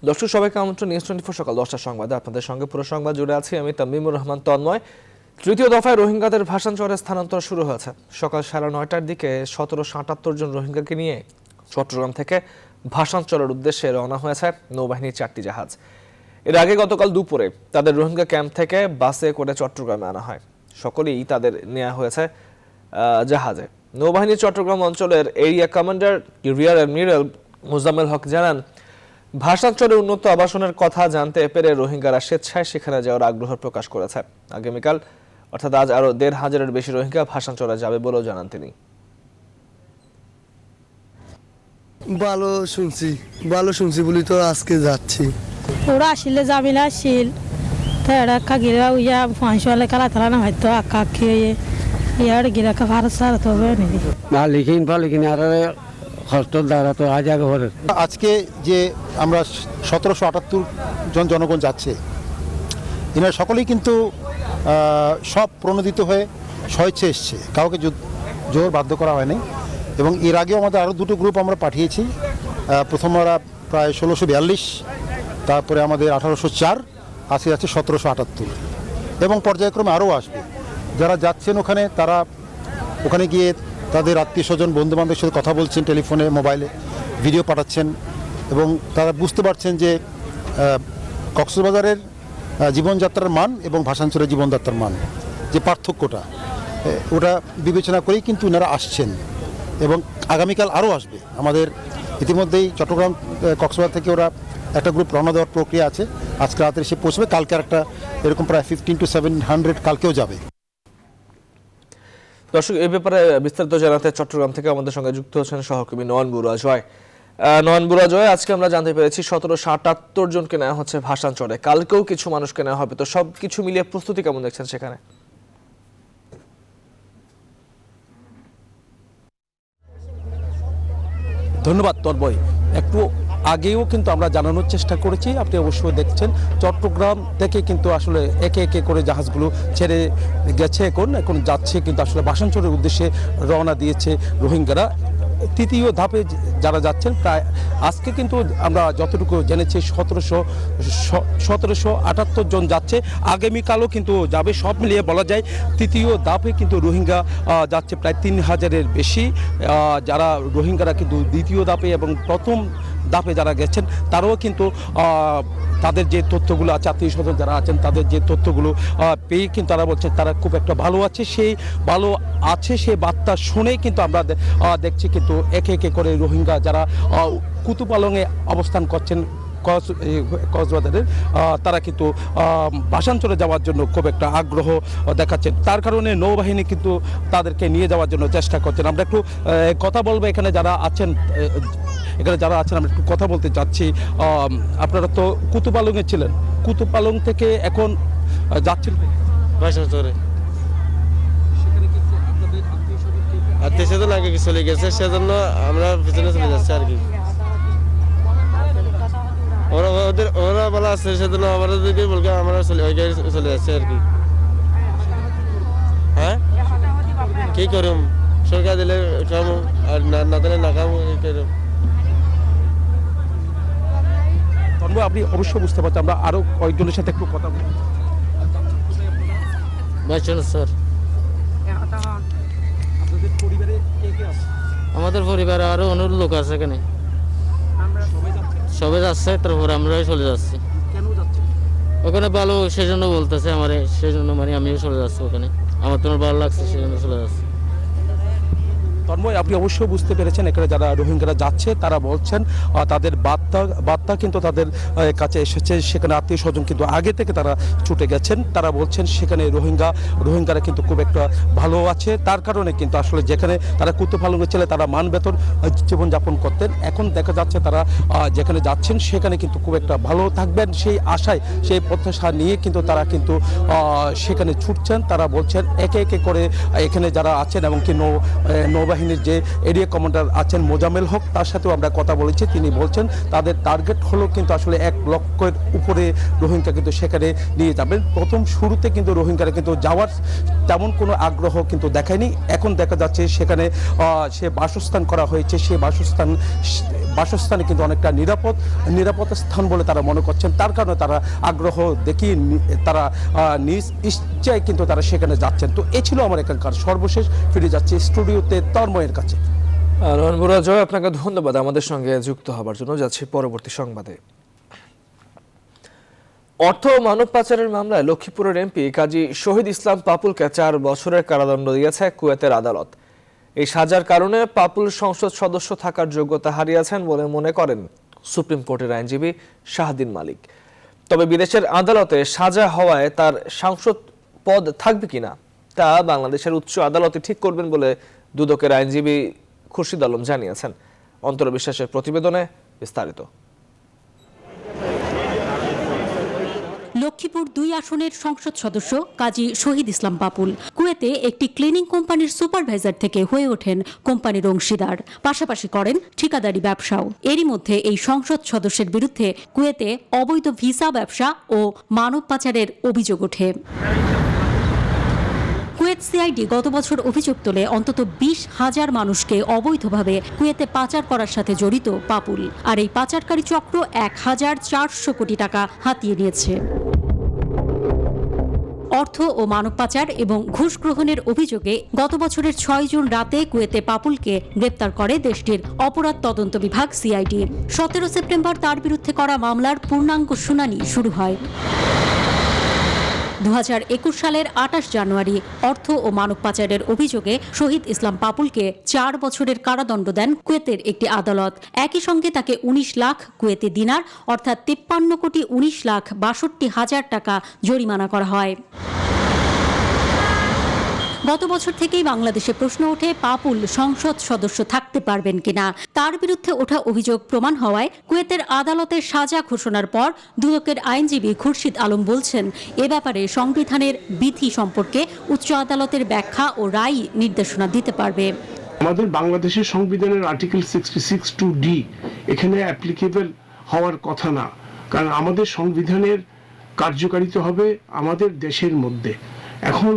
দর্শক সবাইকে আমন্ত্রণ নিউজ 24 সকাল 10টার সংবাদে আপনাদের সঙ্গে পুরো সংবাদ জুড়ে আছি আমি তামিমুর রহমান তন্ময়। তৃতীয় দফায় রোহিঙ্গাদের ভাসানচরে স্থানান্তর শুরু হয়েছে। সকাল 9:30টার দিকে 1778 জন রোহিঙ্গাকে নিয়ে চট্টগ্রাম থেকে ভাসানচরের উদ্দেশ্যে রওনা হয়েছে নৌবাহিনীর 4টি জাহাজ। এর আগে গতকাল দুপুরে তাদের রোহিঙ্গা ক্যাম্প থেকে বাসে করে চট্টগ্রামে আনা হয়। সকলেই তাদের নেওয়া হয়েছে জাহাজে। নৌবাহিনীর চট্টগ্রাম অঞ্চলের area commander rear admiral Mozammel Haque জানান, ভাসানচরে উন্নত আবাসনের কথা জানতে পেরে রোহিঙ্গারা স্বেচ্ছায় সেখানে যাওয়ার আগ্রহ প্রকাশ করেছে। আগামীকাল অর্থাৎ আজ আরো 1,500-এর বেশি রোহিঙ্গা ভাসানচরে যাবে বলেও জানান তিনি। ভালো শুনছি বলি তো আজকে যাচ্ছি। ওরা আসলে যাবি না আসিল তারা কাগিরা উইয়া ফাঁসওয়ালে কালা তালা না হয়তো আকা খেয়ে ইয়ার গিরা কা ভারত সার তো হবে নাকি না লিখিন আর হস্টেল দ্বারা তো আজ আগে হরে আজকে যে আমরা 1778 জন জনগণ যাচ্ছে, এনারা সকলেই কিন্তু সব প্রণোদিত হয়ে স্বেচ্ছা এসছে, কাউকে জোর বাধ্য করা হয়নি। এবং এর আগেও আমাদের আরও দুটো গ্রুপ আমরা পাঠিয়েছি। প্রথম ওরা প্রায় 1642, তারপরে আমাদের 1804, আজকে যাচ্ছে 1778 এবং পর্যায়ক্রমে আরও আসবে। যারা যাচ্ছেন ওখানে তারা ওখানে গিয়ে তাদের আত্মীয় স্বজন বন্ধু বান্ধবের সাথে কথা বলছেন, টেলিফোনে মোবাইলে ভিডিও পাঠাচ্ছেন এবং তারা বুঝতে পারছেন যে কক্সবাজারের জীবনযাত্রার মান এবং ভাসানচরের জীবনযাত্রার মান যে পার্থক্যটা, ওটা বিবেচনা করেই কিন্তু ওনারা আসছেন এবং আগামীকাল আরও আসবে। আমাদের ইতিমধ্যেই চট্টগ্রাম কক্সবাজার থেকে ওরা একটা গ্রুপ রওনা দেওয়ার প্রক্রিয়া আছে। আজকে রাতে এসে পৌঁছবে, কালকে একটা এরকম প্রায় 15 to 700 কালকেও যাবে। দর্শক, এই ব্যাপারে বিস্তারিত জানাতে চট্টগ্রাম থেকে আমাদের সঙ্গে যুক্ত হচ্ছেন সহকর্মী নয়ন বুড়া জয়। নয়ন বুড়া জয়, আজকে আমরা জানতে পেরেছি 1778 জনকে নেওয়া হচ্ছে ভাসানচরে, কালকেও কিছু মানুষকে নেওয়া হবে, তো সবকিছু মিলিয়ে প্রস্তুতি কেমন দেখছেন সেখানে? ধন্যবাদ তন্ময়। একটু আগেও কিন্তু আমরা জানানোর চেষ্টা করেছি, আপনি অবশ্যই দেখছেন চট্টগ্রাম থেকে কিন্তু আসলে একে একে করে জাহাজগুলো ছেড়ে গেছে, এখন যাচ্ছে কিন্তু আসলে ভাসানচরের উদ্দেশ্যে রওনা দিয়েছে রোহিঙ্গারা। তৃতীয় ধাপে যারা যাচ্ছেন প্রায় আজকে কিন্তু আমরা যতটুকু জেনেছি 1778 জন যাচ্ছে, আগামীকালও কিন্তু যাবে। সব মিলিয়ে বলা যায় তৃতীয় ধাপে কিন্তু রোহিঙ্গা যাচ্ছে প্রায় 3000-এর বেশি। যারা রোহিঙ্গারা কিন্তু দ্বিতীয় ধাপে এবং প্রথম ধাপে যারা গেছেন তারাও কিন্তু তাদের যে তথ্যগুলো আছে, আত্মীয় স্বজন যারা আছেন তাদের যে তথ্যগুলো পেয়ে কিন্তু তারা বলছে তারা খুব একটা ভালো আছে। সেই বার্তা শুনেই কিন্তু আমরা দেখছি কিন্তু একে একে করে রোহিঙ্গা যারা কুতুপালংয়ে অবস্থান করছেন কক্সবাজারের, তারা কিন্তু ভাসানচরে যাওয়ার জন্য খুব একটা আগ্রহ দেখাচ্ছেন। তার কারণে নৌবাহিনী কিন্তু তাদেরকে নিয়ে যাওয়ার জন্য চেষ্টা করছেন। আমরা একটু কথা বলবো এখানে যারা আছেন আমরা একটু কথা বলতে চাচ্ছি। আপনারা তো কুতুপালংয়ে ছিলেন, কুতুপালং থেকে এখন যাচ্ছেন ভাসানচরে। আত্মীয় স্বজন আগে চলে গেছে, সেজন্য আমরা পিছনে চলে যাচ্ছি আর কি। ওরা বলা আছে সেজন্য আমরা যদি বলবো আমরা চলে যাচ্ছি আর কি। হ্যাঁ, কি করুম, সরকার দিলে খামো আর না দিলে না খামো, এই করুম। আপনি অবশ্যই বুঝতে পারছেন, আমরা আরো কয়েকজনের সাথে একটু কথা বলবো। স্যার, আমাদের পরিবারে আরো অনেক লোক আছে এখানে, সবাই যাচ্ছে, তারপর আমরাও চলে যাচ্ছি। ওখানে ভালো সেজন্য বলতেছে আমার, সেজন্য মানে আমিও চলে যাচ্ছি ওখানে, আমার তোমার ভালো লাগছে সেজন্য চলে যাচ্ছি। তন্ময়, আপনি অবশ্যই বুঝতে পেরেছেন এখানে যারা রোহিঙ্গারা যাচ্ছে তারা বলছেন তাদের বার্তা কিন্তু তাদের কাছে এসেছে। সেখানে আত্মীয় স্বজন কিন্তু আগে থেকে তারা ছুটে গেছেন। তারা বলছেন সেখানে রোহিঙ্গারা কিন্তু খুব একটা ভালো আছে। তার কারণে কিন্তু আসলে যেখানে তারা কুতুপালংয়ে ছিল তারা মান বেতন জীবনযাপন করতেন, এখন দেখা যাচ্ছে তারা যেখানে যাচ্ছেন সেখানে কিন্তু খুব একটা ভালো থাকবেন সেই আশায়, সেই প্রত্যাশা নিয়ে কিন্তু তারা কিন্তু সেখানে ছুটছেন। তারা বলছেন একে একে করে এখানে যারা আছেন এবং কি নৌবাহিনী বাহিনীর যে এরিয়া কমান্ডার আছেন মোজামেল হক, তার সাথেও আমরা কথা বলেছি। তিনি বলছেন তাদের টার্গেট হলো কিন্তু আসলে 1 লক্ষের উপরে রোহিঙ্গা কিন্তু সেখানে নিয়ে যাবেন। প্রথম শুরুতে কিন্তু রোহিঙ্গারা কিন্তু যাওয়ার তেমন কোনো আগ্রহ কিন্তু দেখায়নি। এখন দেখা যাচ্ছে সেখানে সে বাসস্থান করা হয়েছে, সে বাসস্থানে কিন্তু অনেকটা নিরাপদ স্থান বলে তারা মনে করছেন। তার কারণে তারা আগ্রহ দেখিয়ে তারা নিজ ইচ্ছায় কিন্তু তারা সেখানে যাচ্ছেন। তো এ ছিল আমার এখানকার সর্বশেষ। ফিরে যাচ্ছে স্টুডিওতে তন্ময়ের কাছে। রনবুরা জয়, আপনাকে ধন্যবাদ আমাদের সঙ্গে যুক্ত হবার জন্য। যাচ্ছি পরবর্তী সংবাদে। অর্থ ও মানব পাচারের মামলায় লক্ষ্মীপুরের এমপি কাজী শহীদ ইসলাম পাপুলকে 4 বছরের কারাদণ্ড দিয়েছে কুয়েতের আদালত। এই সাজার কারণে পাপুল সংসদ সদস্য থাকার যোগ্যতা হারিয়েছেন বলে মনে করেন সুপ্রিম কোর্টের আইনজীবী শাহদিন মালিক। তবে বিদেশের আদালতে সাজা হওয়ায় তার সাংসদ পদ থাকবে কিনা তা বাংলাদেশের উচ্চ আদালতে ঠিক করবেন বলে দুদকের আইনজীবী খুরশিদ আলম জানিয়েছেন। অন্তর বিশ্বাসের প্রতিবেদনে বিস্তারিত। লক্ষ্মীপুর 2 আসনের সংসদ সদস্য কাজী শহীদ ইসলাম পাপুল কুয়েতে একটি ক্লিনিং কোম্পানির সুপারভাইজার থেকে হয়ে ওঠেন কোম্পানির অংশীদার, পাশাপাশি করেন ঠিকাদারি ব্যবসাও। এরই মধ্যে এই সংসদ সদস্যের বিরুদ্ধে কুয়েতে অবৈধ ভিসা ব্যবসা ও মানব পাচারের অভিযোগ ওঠে। কুয়েত সিআইডি গত বছর অভিযোগ তোলে অন্তত 20,000 মানুষকে অবৈধভাবে কুয়েতে পাচার করার সাথে জড়িত পাপুল। আর এই পাচারকারী চক্র 1,400 কোটি টাকা হাতিয়ে নিয়েছে। অর্থ ও মানব পাচার এবং ঘুষ গ্রহণের অভিযোগে গত বছরের 6 জুন রাতে কুয়েতে পাপুলকে গ্রেপ্তার করে দেশটির অপরাধ তদন্ত বিভাগ সিআইডি। 17 সেপ্টেম্বর তার বিরুদ্ধে করা মামলার পূর্ণাঙ্গ শুনানি শুরু হয়। 2021 সালের 28 জানুয়ারি অর্থ ও মানব পাচারের অভিযোগে শহীদ ইসলাম পাপুলকে 4 বছরের কারাদণ্ড দেন কুয়েতের একটি আদালত। একই সঙ্গে তাকে 19 লাখ কুয়েতি দিনার অর্থাৎ 53,19,62,000 টাকা জরিমানা করা হয়। গত বছর থেকেই বাংলাদেশে প্রশ্ন ওঠে পাপুল সংসদ সদস্য থাকতে পারবেন কিনা। তার বিরুদ্ধে ওঠা অভিযোগ প্রমাণ হওয়ায় কুয়েতের আদালতের সাজা ঘোষণার পর দুদকের আইনজীবী খুরশিদ আলম বলছেন, এ ব্যাপারে সংবিধানের বিধি সম্পর্কে উচ্চ আদালতের ব্যাখ্যা ও রায় নির্দেশনা দিতে পারবে। আমাদের বাংলাদেশের সংবিধানের আর্টিকেল 66(2)D এখানে অ্যাপ্লিকেবল হওয়ার কথা না, কারণ আমাদের সংবিধানের কার্যকারিতা হবে আমাদের দেশের মধ্যে। এখন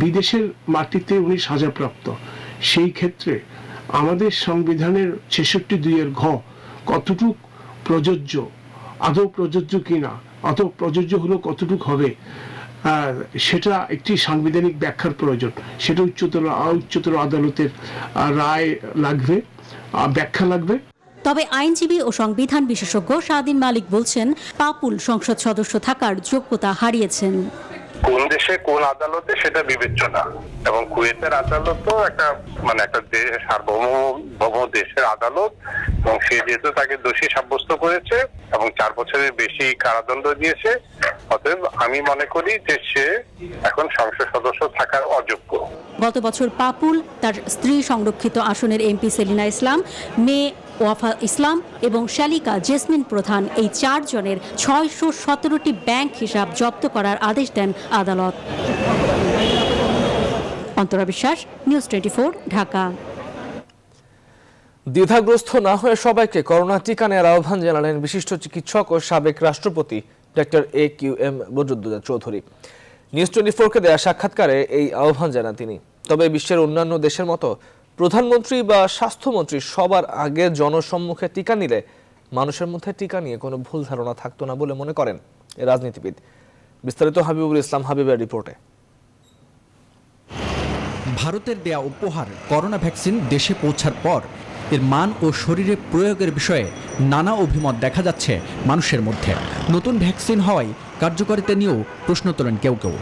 বিদেশের মাটিতে উনি সাজাপ্রাপ্ত, সেই ক্ষেত্রে আমাদের সংবিধানের 66(2)এর ঘ কতটুক প্রযোজ্য, আদৌ প্রযোজ্য কিনা, আদৌ প্রযোজ্য হলো কতটুক হবে, সেটা একটি সাংবিধানিক ব্যাখ্যার প্রয়োজন। সেটা উচ্চতর আদালতের রায় লাগবে, ব্যাখ্যা লাগবে। তবে আইনজীবী ও সংবিধান বিশেষজ্ঞ শাহদিন মালিক বলছেন, পাপুল সংসদ সদস্য থাকার যোগ্যতা হারিয়েছেন। কোন দেশে কোন আদালতে সেটা বিবেচ্য না, এবং কুয়েতের আদালতও একটা সার্বভৌম দেশের আদালত, এবং সে যেহেতু তাকে দোষী সাব্যস্ত করেছে এবং 4 বছরের বেশি কারাদণ্ড দিয়েছে, অতএব আমি মনে করি যে সে এখন সংসদ সদস্য থাকার অযোগ্য। গত বছর পাপুল, তার স্ত্রী সংরক্ষিত আসনের এমপি সেলিনা ইসলাম, মেয়ে ওয়াফা ইসলাম এবং শালিকা জেসমিন প্রধান এই 4 জনের 617টি ব্যাংক হিসাব জব্দ করার আদেশ দেন আদালত। অন্তরা বিশ্বাস, নিউজ 24, ঢাকা। দ্বিধাগ্রস্ত না হয়ে সবাইকে করোনা টিকা নেওয়ার আহ্বান জানালেন বিশিষ্ট চিকিৎসক ও সাবেক রাষ্ট্রপতি doctor AQM Badruddoza Chowdhury. News 24-কে দেয়া সাক্ষাৎকারে এই আহ্বান জানান তিনি। তবে বিশ্বের অন্যান্য দেশের মতো প্রধানমন্ত্রী বা স্বাস্থ্যমন্ত্রী সবার আগে জনসম্মুখে টিকা নিলে মানুষের মধ্যে টিকা নিয়ে কোনো ভুল ধারণা থাকতো না বলে মনে করেন এই রাজনীতিবিদ। বিস্তারিত হাবিবুল ইসলাম হাবিবের রিপোর্টে। ভারতের দেয়া উপহার করোনা ভ্যাকসিন দেশে পৌঁছার পর এর মান ও শরীরে প্রয়োগের বিষয়ে নানা অভিমত দেখা যাচ্ছে মানুষের মধ্যে। নতুন ভ্যাকসিন হওয়ায় কার্যকারিতা নিয়েও প্রশ্ন তোলেন কেউ কেউ।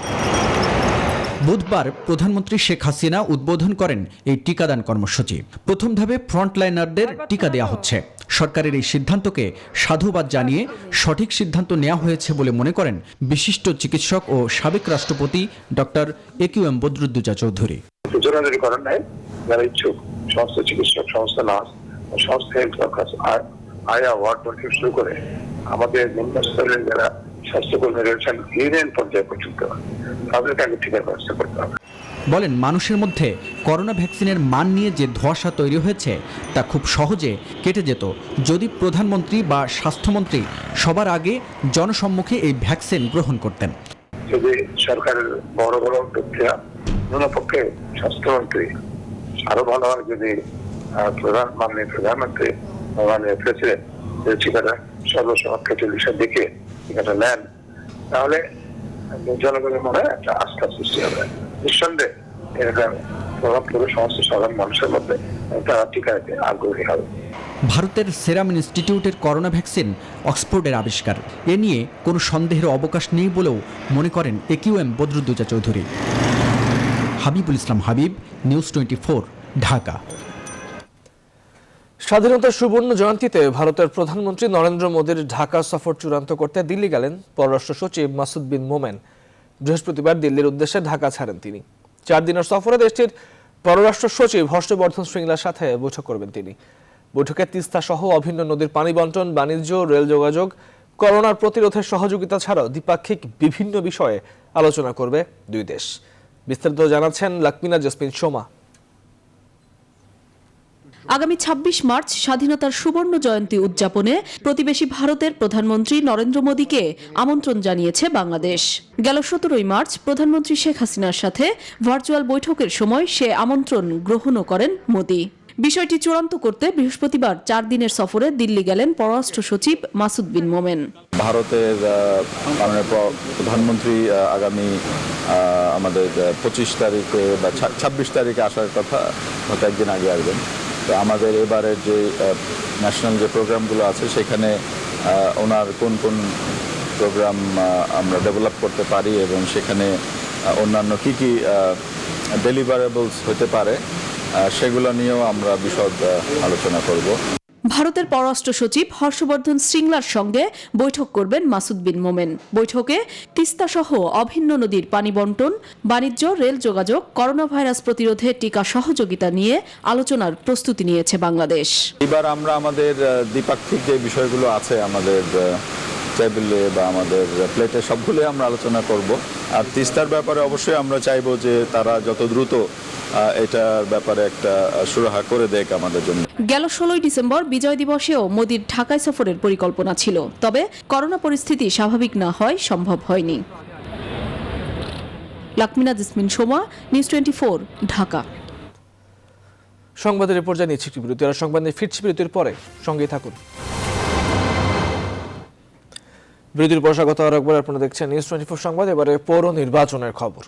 বুধবার প্রধানমন্ত্রী শেখ হাসিনা উদ্বোধন করেন এই টিকাদান কর্মসূচি। প্রথম ধাপে ফ্রন্টলাইনারদের টিকা দেওয়া হচ্ছে। সরকারের এই সিদ্ধান্তকে সাধুবাদ জানিয়ে সঠিক সিদ্ধান্ত নেওয়া হয়েছে বলে মনে করেন বিশিষ্ট চিকিৎসক ও সাবেক রাষ্ট্রপতি ডক্টর AQM বদরুদ্দোজা চৌধুরী। জোরাজোরি করার নাই, যারা ইচ্ছুক সমস্ত চিকিৎসক, সমস্ত নার্স, সমস্ত হেলথ ওয়ার্কার, আয়া ওয়ার্ড থেকে শুরু করে আমাদের নিম্ন স্তরের যারা স্বাস্থ্যকর্মী রয়েছেন ইউনিয়ন পর্যায়ে পর্যন্ত তাদেরকে আগে টিকার ব্যবস্থা করতে হবে। বলেন, মানুষের মধ্যে করোনা ভ্যাকসিনের মান নিয়ে যে ধোঁয়াশা তৈরি হয়েছে তা খুব সহজে কেটে যেত যদি প্রধানমন্ত্রী বা স্বাস্থ্যমন্ত্রী সবার আগে জনসম্মুখে এই ভ্যাকসিন গ্রহণ করতেন। যদি সরকারের বড় বড় উদ্যোক্তা ন্যূনপক্ষে স্বাস্থ্যমন্ত্রী আরো ভালো হয়, যদি মাননীয় প্রধানমন্ত্রী মাননীয় প্রেসিডেন্ট ঠিকানা সর্বসমক্ষে টেলিভিশন দেখে ঠিকানা নেন, তাহলে জনগণের মনে একটা আস্থা সৃষ্টি হবে। নিঃসন্দেহে এরকম প্রভাব পড়বে সমস্ত সাধারণ মানুষের মধ্যে, তারা টিকা নিতে আগ্রহী হবে। ভারতের সেরাম ইনস্টিটিউটের করোনা ভ্যাকসিন অক্সফোর্ডের আবিষ্কার, এ নিয়ে কোনো সন্দেহের অবকাশ নেই বলেও মনে করেন AQM বদরুদ্দোজা চৌধুরী। হাবিবুল ইসলাম হাবিব, নিউজ 24, ঢাকা। স্বাধীনতার সুবর্ণ জয়ন্তীতে ভারতের প্রধানমন্ত্রী নরেন্দ্র মোদীর ঢাকা সফর চূড়ান্ত করতে দিল্লি গেলেন পররাষ্ট্র সচিব মাসুদ বিন মোমেন। বৃহস্পতিবার দিল্লির উদ্দেশ্যে ঢাকা ছাড়েন তিনি। 4 দিনের সফরে দেশটির পররাষ্ট্র সচিব হর্ষবর্ধন শ্রীংলার সাথে বৈঠক করবেন তিনি। বৈঠকে তিস্তা সহ অভিন্ন নদীর পানি বন্টন, বাণিজ্য, রেল যোগাযোগ, করোনার প্রতিরোধের সহযোগিতা ছাড়াও দ্বিপাক্ষিক বিভিন্ন বিষয়ে আলোচনা করবে দুই দেশ। বিস্তারিত জানাচ্ছেন লাকমিনা জেসমিন সোমা। আগামী 26 মার্চ স্বাধীনতার সুবর্ণ জয়ন্তী উদযাপনে প্রতিবেশী ভারতের প্রধানমন্ত্রী নরেন্দ্র মোদীকে আমন্ত্রণ জানিয়েছে বাংলাদেশ। গেল 17 মার্চ প্রধানমন্ত্রী শেখ হাসিনার সাথে ভার্চুয়াল বৈঠকের সময় সে আমন্ত্রণ গ্রহণও করেন মোদী। বিষয়টি চূড়ান্ত করতে বৃহস্পতিবার 4 দিনের সফরে দিল্লি গেলেন পররাষ্ট্র সচিব মাসুদ বিন মোমেন। ভারতের মাননীয় প্রধানমন্ত্রী আগামী আমাদের 25 তারিখে বা 26 তারিখে আসার কথা, হয়তো একদিন আগে আসবেন। তো আমাদের এবারের যে ন্যাশনাল যে প্রোগ্রামগুলো আছে সেখানে ওনার কোন কোন প্রোগ্রাম আমরা ডেভেলপ করতে পারি এবং সেখানে অন্যান্য কি কি ডেলিভারেবলস হতে পারে সেগুলো নিয়েও আমরা বিশদ আলোচনা করব। ভারতের পররাষ্ট্র সচিব হর্ষবর্ধন শ্রীংলার সঙ্গে বৈঠক করবেন মাসুদ বিন মোমেন। বৈঠকে তিস্তা সহ অভিন্ন নদীর পানি বন্টন, বাণিজ্য, রেল যোগাযোগ, করোনা ভাইরাস প্রতিরোধে টিকা সহযোগিতা নিয়ে আলোচনার প্রস্তুতি নিয়েছে বাংলাদেশ। এবার আমরা আমাদের দ্বিপাক্ষিক যে বিষয়গুলো আছে আমাদের টেবিলে বা আমাদের প্লেটে সবগুলোই আমরা আলোচনা করব। আর তিস্তার ব্যাপারে অবশ্যই আমরা চাইবো যে তারা যত দ্রুত এটার ব্যাপারে একটা সুরাহা করে দেয় আমাদের জন্য। গেল 16 ডিসেম্বর বিজয় দিবসেও মোদির ঢাকায় সফরের পরিকল্পনা ছিল, তবে করোনা পরিস্থিতি স্বাভাবিক না হয় সম্ভব হয়নি। লাকমিনা জেসমিন সোমা, নিউজ 24, ঢাকা। সংবাদের রিপোর্ট জানিয়েছি একটি বিরতি, আর সংবাদ নিয়ে ফিরছি বিরতির পরে, সঙ্গেই থাকুন। বিরতির পর স্বাগত আরেকবার, আপনারা দেখছেন নিউজ 24 সংবাদ। এবারে পৌর নির্বাচনের খবর।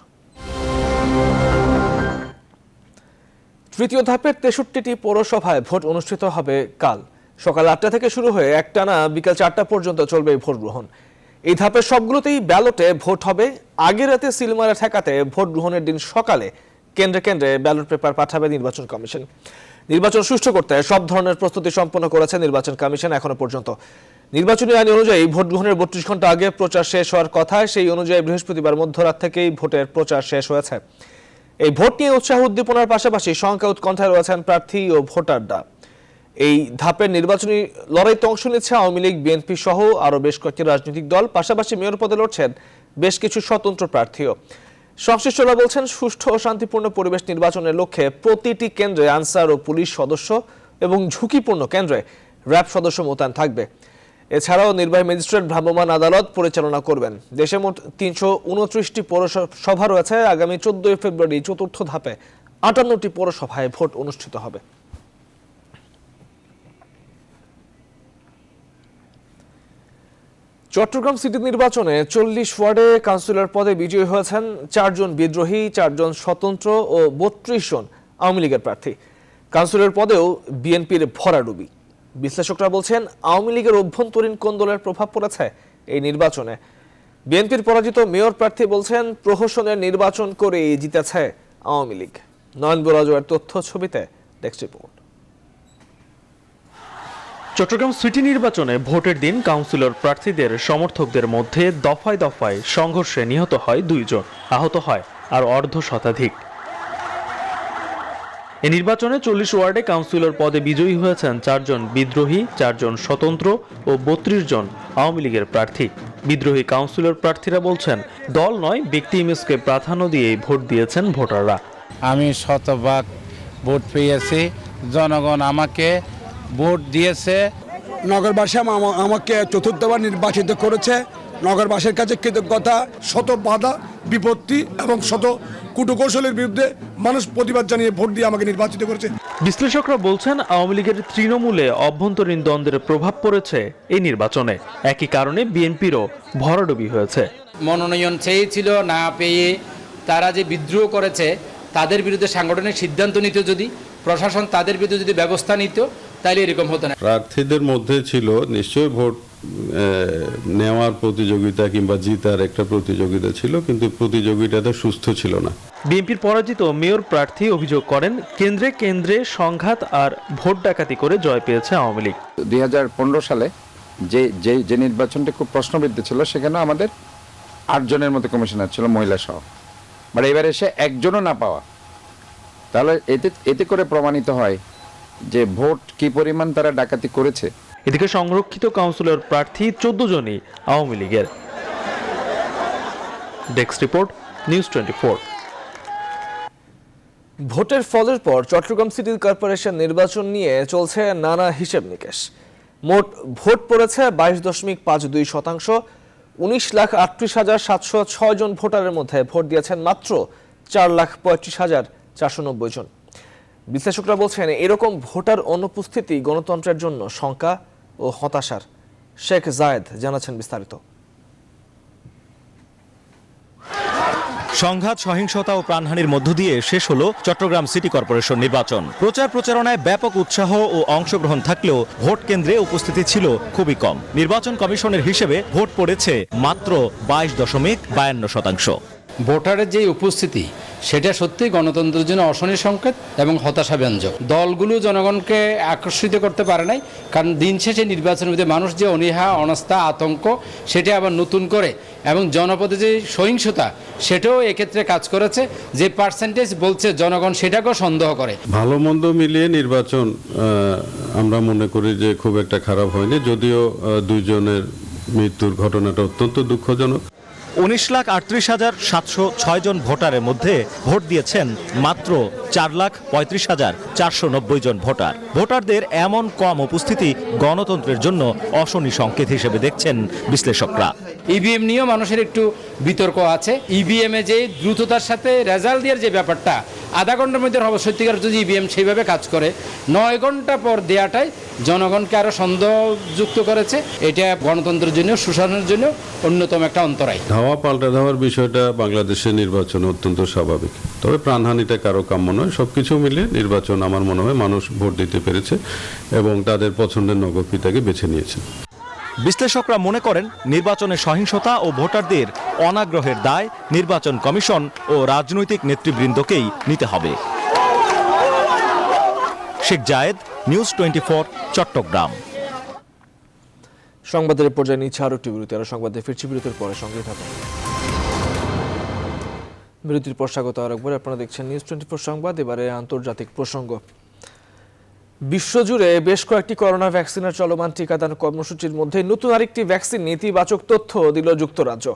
তৃতীয় ধাপের 63টি পৌরসভায় ভোট অনুষ্ঠিত হবে কাল। সকাল 8টা থেকে শুরু হয়ে একটানা বিকাল 4টা পর্যন্ত চলবে ভোট গ্রহণ। এই ধাপের সবগুলোতেই ব্যালটে ভোট হবে। আগের রাতে সিলমারে ঠেকাতে ভোট গ্রহণের দিন সকালে কেন্দ্রে কেন্দ্রে ব্যালট পেপার পাঠাবে নির্বাচন কমিশন। নির্বাচন সুষ্ঠু করতে সব ধরনের প্রস্তুতি সম্পন্ন করেছে নির্বাচন কমিশন এখনো পর্যন্ত। নির্বাচনী আইন অনুযায়ী ভোট গ্রহণের 32 ঘন্টা আগে প্রচার শেষ হওয়ার কথা। সেই অনুযায়ী বৃহস্পতিবার মধ্যরাত থেকেই ভোটের প্রচার শেষ হয়েছে। এই ভোট নিয়ে উৎসাহ উদ্দীপনার পাশাপাশি শঙ্কা উৎকণ্ঠায় রয়েছেন প্রার্থী ও ভোটাররা। এই ধাপের নির্বাচনী লড়াইতে অংশ নিচ্ছে আওয়ামী লীগ, বিএনপি সহ আরও বেশ কয়েকটি রাজনৈতিক দল। পাশাপাশি মেয়র পদে লড়ছেন বেশ কিছু স্বতন্ত্র প্রার্থীও। সংশ্লিষ্টরা বলছেন, সুষ্ঠু ও শান্তিপূর্ণ পরিবেশ নির্বাচনের লক্ষ্যে প্রতিটি কেন্দ্রে আনসার ও পুলিশ সদস্য এবং ঝুঁকিপূর্ণ কেন্দ্রে র্যাব সদস্য মোতায়েন থাকবে। এছাড়াও নির্বাহী ম্যাজিস্ট্রেট ভ্রাম্যমাণ আদালত পরিচালনা করবেন। দেশে মোট 329টি পৌরসভা রয়েছে। আগামী 14 ফেব্রুয়ারি চতুর্থ ধাপে 58টি পৌরসভায় ভোট অনুষ্ঠিত হবে। চট্টগ্রাম সিটি নির্বাচনে 40 ওয়ার্ডে কাউন্সিলর পদে বিজয়ী হয়েছেন 4 জন বিদ্রোহী, 4 জন স্বতন্ত্র ও 32 জন আওয়ামী লীগের প্রার্থী। কাউন্সিলর পদেও বিএনপির ভরাডুবি। বিশ্লেষকরা বলছেন, আওয়ামী লীগের অভ্যন্তরীণ কোন্দলের প্রভাব পড়েছে এই নির্বাচনে। বিএনপির পরাজিত মেয়র প্রার্থী বলছেন, প্রহসনের নির্বাচন করে জিতেছে আওয়ামী লীগ। নয়ন বরাজয়ের তথ্য ছবিতে ডেস্ক রিপোর্ট। চট্টগ্রাম সিটি নির্বাচনে ভোটের দিন কাউন্সিলর প্রার্থীদের সমর্থকদের মধ্যে দফায় দফায় সংঘর্ষে নিহত হয় 2 জন, আহত হয় আর অর্ধ শতাধিক। এই নির্বাচনে 40 ওয়ার্ডে কাউন্সিলর পদে বিজয়ী হয়েছেন 4 জন বিদ্রোহী, 4 জন স্বতন্ত্র ও 32 জন আওয়ামী লীগের প্রার্থী। বিদ্রোহী কাউন্সিলর প্রার্থীরা বলছেন, দল নয় ব্যক্তি ইমেজকে প্রাধান্য দিয়ে ভোট দিয়েছেন ভোটাররা। আমি শতভাগ ভোট পেয়েছি, জনগণ আমাকে ভোট দিয়েছে। নগরবাসী আমাকে চতুর্থবার নির্বাচিত করেছে। নগরবাসীর কাছে কৃতজ্ঞতা। শত বাধা বিপত্তি এবং শত কুটকৌশলের বিরুদ্ধে মানুষ প্রতিবাদ জানিয়ে ভোট দিয়ে আমাকে নির্বাচিত করেছে। বিশ্লেষকরা বলছেন আওয়ামী লীগের তৃণমূলে অভ্যন্তরীণ দ্বন্দ্বের প্রভাব পড়েছে এই নির্বাচনে। একই কারণে বিএনপিরও ভরাডুবি হয়েছে। মনোনয়ন চেয়েছিল, না পেয়ে তারা যে বিদ্রোহ করেছে, তাদের বিরুদ্ধে সাংগঠনিক সিদ্ধান্ত নিত, যদি প্রশাসন তাদের বিরুদ্ধে যদি ব্যবস্থা নিত, তাহলে এরকম হতো না। প্রার্থীদের মধ্যে ছিল নিশ্চয়ই ভোট নেওয়ার প্রতিযোগিতা কিংবা জিতার একটা প্রতিযোগিতা ছিল, কিন্তু প্রতিযোগিতাটা সুস্থ ছিল না। বিএনপির পরাজিত মেয়র প্রার্থী অভিযোগ করেন কেন্দ্রে কেন্দ্রে সংঘাত আর ভোট ডাকাতি করে জয় পেয়েছে আওয়ামী লীগ। 2015 সালে যে নির্বাচনটা খুব প্রশ্নবিদ্ধ ছিল, সেখানে আমাদের 8 জনের মতো কমিশনার ছিল, মহিলা সহ। বাট এবার এসে একজনও না পাওয়া, তাহলে এতে করে প্রমাণিত হয় যে ভোট কি পরিমাণ তারা ডাকাতি করেছে। এদিকে সংরক্ষিত কাউন্সিলর প্রার্থী 14 জনই আওয়ামী লীগের। Desk report, news 24। ভোটের ফলের পর চট্টগ্রাম সিটি কর্পোরেশন নির্বাচন নিয়ে চলছে নানা হিসেব নিকেশ। মোট ভোট পড়েছে 22.52%। 19,38,706 জন ভোটারের মধ্যে ভোট দিয়েছেন মাত্র 4,35,490 জন। বিশ্লেষকরা বলছেন এরকম ভোটার অনুপস্থিতি গণতন্ত্রের জন্য শঙ্কা ও হতাশার। শেখ জায়েদ জানাচ্ছেন বিস্তারিত। সংঘাত, সহিংসতা ও প্রাণহানির মধ্য দিয়ে শেষ হলো চট্টগ্রাম সিটি কর্পোরেশন নির্বাচন। প্রচারণায় ব্যাপক উৎসাহ ও অংশগ্রহণ থাকলেও ভোট কেন্দ্রে উপস্থিতি ছিল খুবই কম। নির্বাচন কমিশনের হিসেবে ভোট পড়েছে মাত্র 22.52%। ভোটারের যে উপস্থিতি, সেটা সত্যি গণতন্ত্রের জন্য অশনি সংকেত এবং হতাশাব্যঞ্জক। দলগুলো জনগণকে আকর্ষিত করতে পারে নাই, কারণ দিন শেষে নির্বাচনের মধ্যে মানুষ যে অনীহা, অনাস্থা, আতঙ্ক, সেটা আবার নতুন করে, এবং জনপদে যে সহিংসতা, সেটাও এক্ষেত্রে কাজ করেছে। যে পার্সেন্টেজ বলছে জনগণ, সেটাকেও সন্দেহ করে। ভালো মন্দ মিলিয়ে নির্বাচন আমরা মনে করি যে খুব একটা খারাপ হয়নি, যদিও 2 জনের মৃত্যুর ঘটনাটা অত্যন্ত দুঃখজনক। 19,38,706 জন ভোটারের মধ্যে ভোট দিয়েছেন মাত্র 4,35,490 জন ভোটার। ভোটারদের এমন কম উপস্থিতি গণতন্ত্রের জন্য অশনি সংকেত হিসেবে দেখছেন বিশ্লেষকরা। ইভিএম নিয়েও মানুষের একটু বিতর্ক আছে। ইভিএমে যে দ্রুততার সাথে রেজাল্ট দেওয়ার যে ব্যাপারটা, আধা ঘন্টার মধ্যে হবে, সত্যিকার যদি ইভিএম সেইভাবে কাজ করে, 9 ঘন্টা পর দেওয়াটাই জনগণকে আরো সন্দেহযুক্ত করেছে। এটা গণতন্ত্রের জন্য, সুশাসনের জন্য অন্যতম একটা অন্তরায়। ধাওয়া পাল্টা ধাওয়ার বিষয়টা বাংলাদেশের নির্বাচনে অত্যন্ত স্বাভাবিক, তবে প্রাণহানিটা কারো কাম্য নয়। সবকিছু মিলে নির্বাচন আমার মনে হয় মানুষ ভোট দিতে পেরেছে এবং তাদের পছন্দের নগরপিতাকে বেছে নিয়েছে। বিশ্লেষকরা মনে করেন নির্বাচনে সহিংসতা ও ভোটারদের অনাগ্রহের দায় নির্বাচন কমিশন ও রাজনৈতিক নেতৃবৃন্দকেই নিতে হবে। শেখ জায়েদ, নিউজ 24, চট্টগ্রাম। সংবাদের পর্যায়ে নিচ্ছে আরো একটি বিরতি। আরো সংবাদে ফিরছি বিরতির পরে, সঙ্গে থাকুন। বিরতির পর স্বাগত আরেকবার। আপনারা দেখছেন নিউজ 24 সংবাদ। এবারে আন্তর্জাতিক প্রসঙ্গ। বিশ্বজুড়ে বেশ কয়েকটি করোনা ভ্যাকসিনের চলমান টিকাদান কর্মসূচির মধ্যে নতুন আরেকটি ভ্যাকসিন নেতিবাচক তথ্য দিল যুক্তরাজ্য।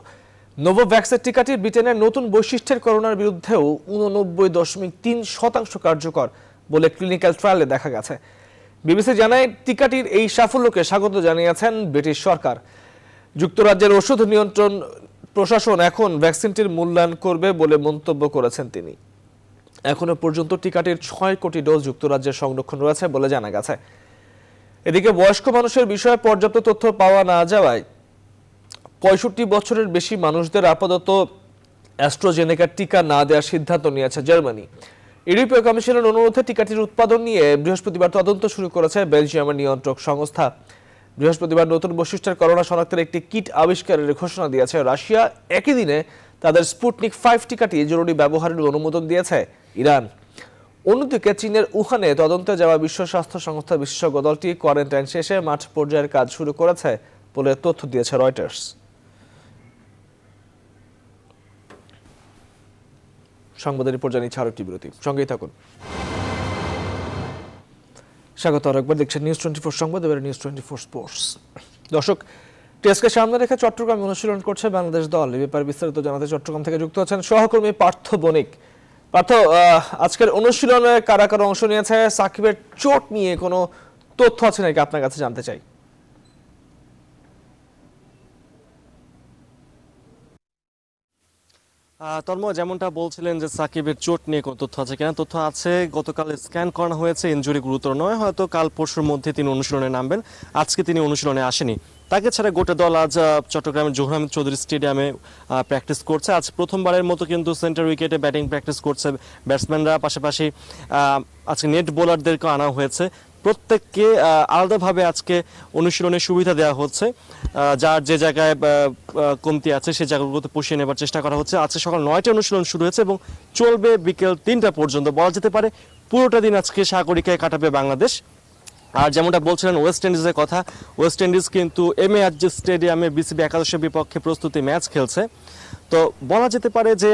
নোভোভ্যাক্সের টিকাটি ব্রিটেনের নতুন বৈশিষ্ট্যের করোনার বিরুদ্ধেও 89.3% কার্যকর বলে ক্লিনিক্যাল ট্রায়ালে দেখা গেছে। বিবিসি জানায় টিকাটির এই সাফল্যকে স্বাগত জানিয়েছেন ব্রিটিশ সরকার। যুক্তরাজ্যের ওষুধ নিয়ন্ত্রণ প্রশাসন এখন ভ্যাকসিনটির মূল্যায়ন করবে বলে মন্তব্য করেছেন তিনি। এখনো পর্যন্ত টিকাটির 6 কোটি ডোজ যুক্তরাজ্যের সংরক্ষণ রয়েছে বলে জানা গেছে। এদিকে বয়স্ক মানুষের বিষয়ে পর্যাপ্ত তথ্য পাওয়া না যাওয়ায় 65 বছরের বেশি মানুষদের আপাতত অ্যাস্ট্রাজেনেকার টিকা না দেওয়ার সিদ্ধান্ত নিয়েছে জার্মানি। ইউরোপীয় কমিশনের অনুরোধে টিকাটির উৎপাদন নিয়ে বৃহস্পতিবার তদন্ত শুরু করেছে বেলজিয়ামের নিয়ন্ত্রক সংস্থা। বৃহস্পতিবার নতুন বৈশিষ্ট্যের করোনা শনাক্তের একটি কিট আবিষ্কারের ঘোষণা দিয়েছে রাশিয়া। একই দিনে তাদের স্পুটনিক 5 টিকাটি জরুরি ব্যবহারের অনুমোদন দিয়েছে ইরান। অন্যদিকে চীনের উহানে তদন্তে যাওয়া বিশ্ব স্বাস্থ্য সংস্থা বিশেষজ্ঞ দলটি কোয়ারেন্টাইন শেষে মাঠ পর্যায়ের কাজ শুরু করেছে বলে তথ্য দিয়েছে রয়টার্স। সংবাদের পর্যায়ে নিচ্ছে আরেকটি বিরতি, সঙ্গেই থাকুন। স্বাগত আরেকবার, দেখছেন নিউজ 24 সংবাদ। এবারে নিউজ 24 স্পোর্টস। দর্শক, টেস্টকে সামনে রেখে চট্টগ্রামে অনুশীলন করছে বাংলাদেশ দল। এ ব্যাপারে বিস্তারিত জানাতে চট্টগ্রাম থেকে যুক্ত আছেন সহকর্মী পার্থ বণিক। পার্থ, আজকের অনুশীলনে কারা কারা অংশ নিয়েছে, সাকিবের চোট নিয়ে কোনো তথ্য আছে নাকি আপনার কাছে জানতে চাই। তন্ময়, যেমনটা বলছিলেন যে সাকিবের চোট নিয়ে কোনো তথ্য আছে কিনা, তথ্য আছে। গতকাল স্ক্যান করানো হয়েছে, ইনজুরি গুরুতর নয়, হয়তো কাল পরশুর মধ্যে তিনি অনুশীলনে নামবেন। আজকে তিনি অনুশীলনে আসেনি। তাকে ছাড়া গোটা দল আজ চট্টগ্রামের জহুর আহমেদ চৌধুরী স্টেডিয়ামে প্র্যাকটিস করছে। আজ প্রথমবারের মতো কিন্তু সেন্টার উইকেটে ব্যাটিং প্র্যাকটিস করছে ব্যাটসম্যানরা, পাশাপাশি আজকে নেট বোলারদেরকেও আনা হয়েছে। প্রত্যেককে আলাদাভাবে আজকে অনুশীলনের সুবিধা দেওয়া হচ্ছে, যার যে জায়গায় কমতি আছে সেই জায়গাগুলোতে পুষিয়ে নেবার চেষ্টা করা হচ্ছে। আজকে সকাল 9টায় অনুশীলন শুরু হয়েছে এবং চলবে বিকেল 3টা পর্যন্ত। বলা যেতে পারে পুরোটা দিন আজকে সাগরিকায় কাটাবে বাংলাদেশ। আর যেমনটা বলছিলেন ওয়েস্ট ইন্ডিজের কথা, ওয়েস্ট ইন্ডিজ কিন্তু এমএ আজিজ স্টেডিয়ামে বিসিবি একাদশের বিপক্ষে প্রস্তুতি ম্যাচ খেলছে। তো বলা যেতে পারে যে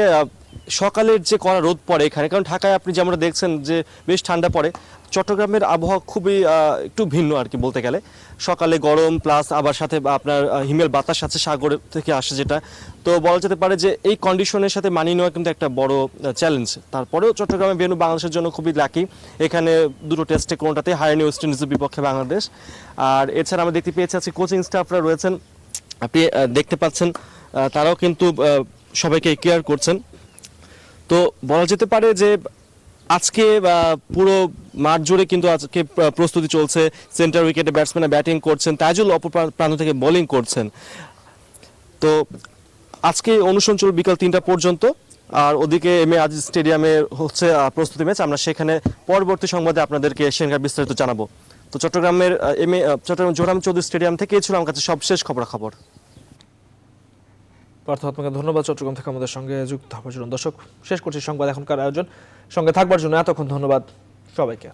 সকালের যে কড়া রোদ পড়ে এখানে, কারণ ঢাকায় আপনি যেমনটা দেখছেন যে বেশ ঠান্ডা পড়ে, চট্টগ্রামের আবহাওয়া খুবই একটু ভিন্ন আর কি বলতে গেলে। সকালে গরম প্লাস আবার সাথে আপনার হিমেল বাতাস আছে সাগর থেকে আসে যেটা, তো বলা যেতে পারে যে এই কন্ডিশনের সাথে মানিয়ে নেওয়া কিন্তু একটা বড় চ্যালেঞ্জ। তারপরেও চট্টগ্রামে ভেন্যু বাংলাদেশের জন্য খুবই লাকি, এখানে দুটো টেস্টে কোনোটাতে হারেনি ওয়েস্ট ইন্ডিজের বিপক্ষে বাংলাদেশ। আর এছাড়া আমরা দেখতে পেয়েছি আজকে কোচিং স্টাফরা রয়েছেন, আপনি দেখতে পাচ্ছেন তারাও কিন্তু সবাইকে কেয়ার করছেন। তো বলা যেতে পারে যে আজকে পুরো মাঠ জুড়ে কিন্তু আজকে প্রস্তুতি চলছে। সেন্টার উইকেটে ব্যাটসম্যানরা ব্যাটিং করছেন, তাইজুল অপর প্রান্ত থেকে বোলিং করছেন। তো আজকে অনুশীলন চলবে বিকাল 3টা পর্যন্ত। আর ওদিকে এমএ আজিজ স্টেডিয়ামে হচ্ছে প্রস্তুতি ম্যাচ, আমরা সেখানে পরবর্তী সংবাদে আপনাদেরকে সেখানকার বিস্তারিত জানাবো। তো চট্টগ্রাম জহুর আহমেদ চৌধুরী স্টেডিয়াম থেকে ছিল আমার কাছে সবশেষ খবরাখবর। পার্থ, আপনাকে ধন্যবাদ চট্টগ্রাম থেকে আমাদের সঙ্গে যুক্ত হওয়ার জন্য। দর্শক, শেষ করছি সংবাদ এখনকার আয়োজন। সঙ্গে থাকবার জন্য এতক্ষণ ধন্যবাদ সবাইকে।